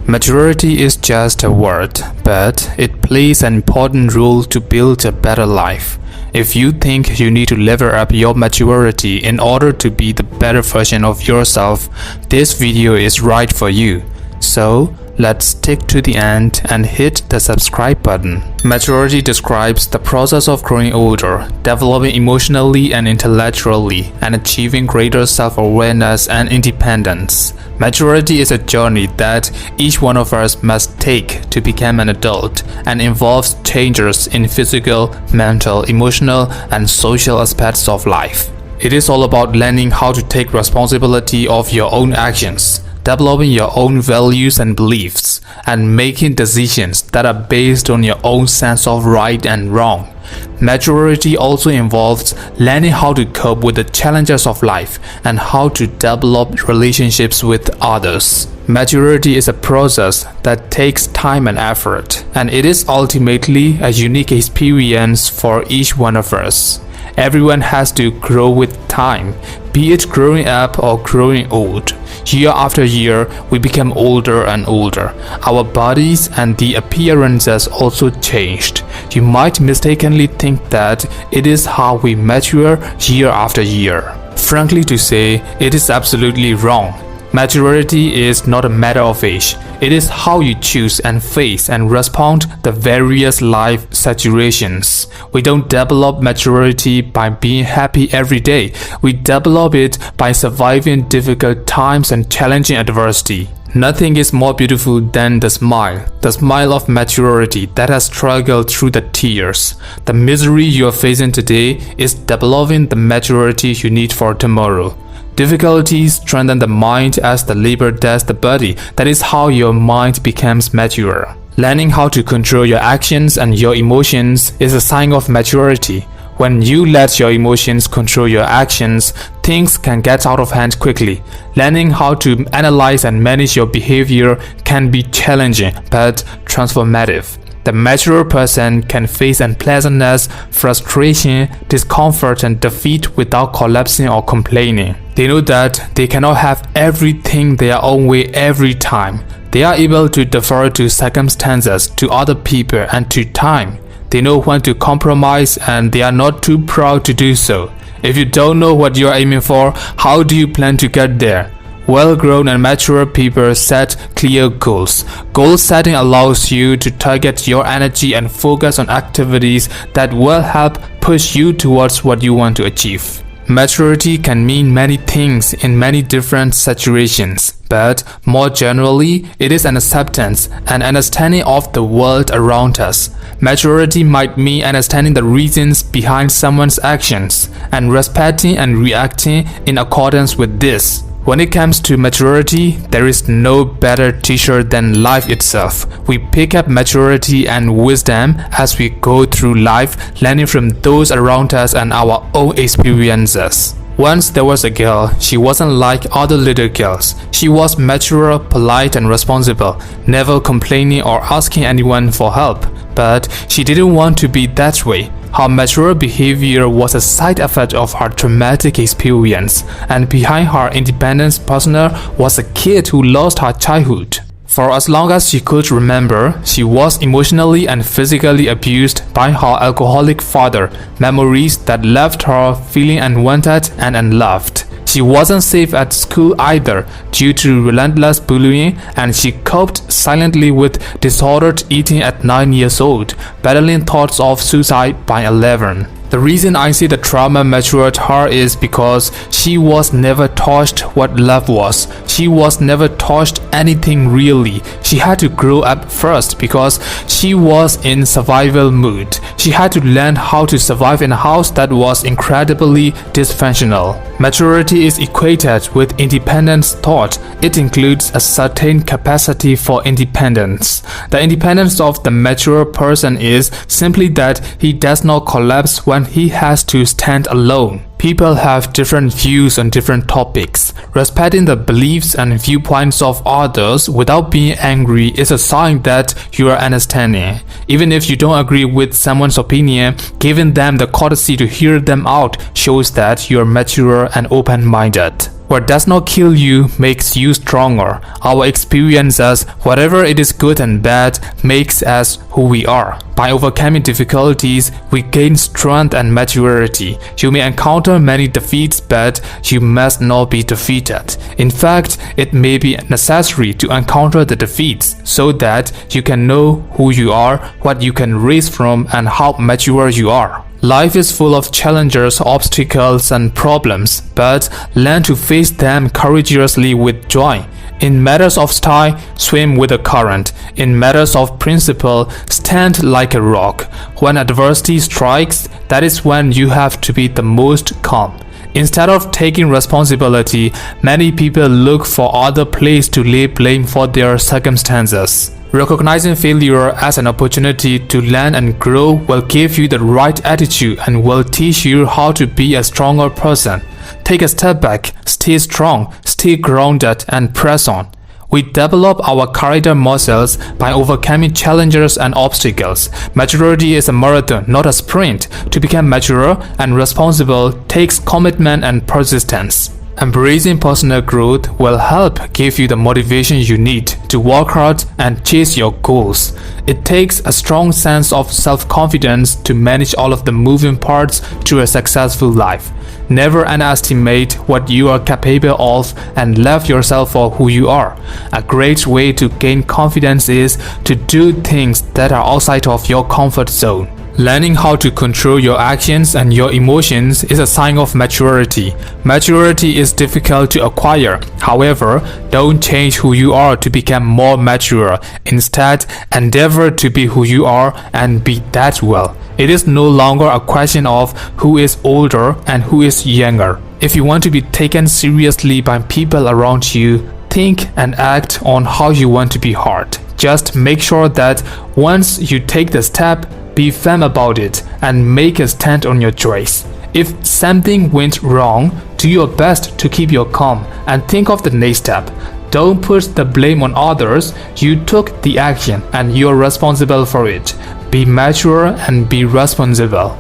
Maturity is just a word, but it plays an important role to build a better life. If you think you need to level up your maturity in order to be the better version of yourself, this video is right for you. So, let's stick to the end and hit the subscribe button. Maturity describes the process of growing older, developing emotionally and intellectually, and achieving greater self-awareness and independence. Maturity is a journey that each one of us must take to become an adult and involves changes in physical, mental, emotional, and social aspects of life. It is all about learning how to take responsibility of your own actions, developing your own values and beliefs, and making decisions that are based on your own sense of right and wrong. Maturity also involves learning how to cope with the challenges of life and how to develop relationships with others. Maturity is a process that takes time and effort, and it is ultimately a unique experience for each one of us. Everyone has to grow with time, be it growing up or growing old. Year after year, we become older and older. Our bodies and the appearances also changed. You might mistakenly think that it is how we mature year after year. Frankly to say, it is absolutely wrong. Maturity is not a matter of age. It is how you choose and face and respond to various life situations. We don't develop maturity by being happy every day. We develop it by surviving difficult times and challenging adversity. Nothing is more beautiful than the smile of maturity that has struggled through the tears. The misery you are facing today is developing the maturity you need for tomorrow. Difficulties strengthen the mind as the labor does the body. That is how your mind becomes mature. Learning how to control your actions and your emotions is a sign of maturity. When you let your emotions control your actions, things can get out of hand quickly. Learning how to analyze and manage your behavior can be challenging but transformative. The mature person can face unpleasantness, frustration, discomfort, and defeat without collapsing or complaining. They know that they cannot have everything their own way every time. They are able to defer to circumstances, to other people, and to time. They know when to compromise, and they are not too proud to do so. If you don't know what you are aiming for, how do you plan to get there? Well-grown and mature people set clear goals. Goal setting allows you to target your energy and focus on activities that will help push you towards what you want to achieve. Maturity can mean many things in many different situations, but more generally, it is an acceptance and understanding of the world around us. Maturity might mean understanding the reasons behind someone's actions and respecting and reacting in accordance with this. When it comes to maturity, there is no better teacher than life itself. We pick up maturity and wisdom as we go through life, learning from those around us and our own experiences. Once there was a girl. She wasn't like other little girls. She was mature, polite, and responsible, never complaining or asking anyone for help. But she didn't want to be that way. Her mature behavior was a side effect of her traumatic experience, and behind her independent persona was a kid who lost her childhood. For as long as she could remember, she was emotionally and physically abused by her alcoholic father, memories that left her feeling unwanted and unloved. She wasn't safe at school either due to relentless bullying, and she coped silently with disordered eating at 9 years old, battling thoughts of suicide by 11. The reason I say the trauma matured her is because she was never taught what love was. She was never taught anything really. She had to grow up first because she was in survival mood. She had to learn how to survive in a house that was incredibly dysfunctional. Maturity is equated with independent thought. It includes a certain capacity for independence. The independence of the mature person is simply that he does not collapse when he has to stand alone. People have different views on different topics. Respecting the beliefs and viewpoints of others without being angry is a sign that you are understanding. Even if you don't agree with someone's opinion, giving them the courtesy to hear them out shows that you are mature and open-minded. What does not kill you makes you stronger. Our experiences, whatever it is good and bad, makes us who we are. By overcoming difficulties, we gain strength and maturity. You may encounter many defeats, but you must not be defeated. In fact, it may be necessary to encounter the defeats so that you can know who you are, what you can rise from, and how mature you are. Life is full of challenges, obstacles, and problems, but learn to face them courageously with joy. In matters of style, swim with the current. In matters of principle, stand like a rock. When adversity strikes, that is when you have to be the most calm. Instead of taking responsibility, many people look for other places to lay blame for their circumstances. Recognizing failure as an opportunity to learn and grow will give you the right attitude and will teach you how to be a stronger person. Take a step back, stay strong, stay grounded, and press on. We develop our character muscles by overcoming challenges and obstacles. Maturity is a marathon, not a sprint. To become mature and responsible takes commitment and persistence. Embracing personal growth will help give you the motivation you need to work hard and chase your goals. It takes a strong sense of self-confidence to manage all of the moving parts to a successful life. Never underestimate what you are capable of and love yourself for who you are. A great way to gain confidence is to do things that are outside of your comfort zone. Learning how to control your actions and your emotions is a sign of maturity. Maturity is difficult to acquire. However, don't change who you are to become more mature. Instead, endeavor to be who you are and be that well. It is no longer a question of who is older and who is younger. If you want to be taken seriously by people around you, think and act on how you want to be heard. Just make sure that once you take the step, be firm about it and make a stand on your choice. If something went wrong, do your best to keep your calm and think of the next step. Don't put the blame on others. You took the action and you're responsible for it. Be mature and be responsible.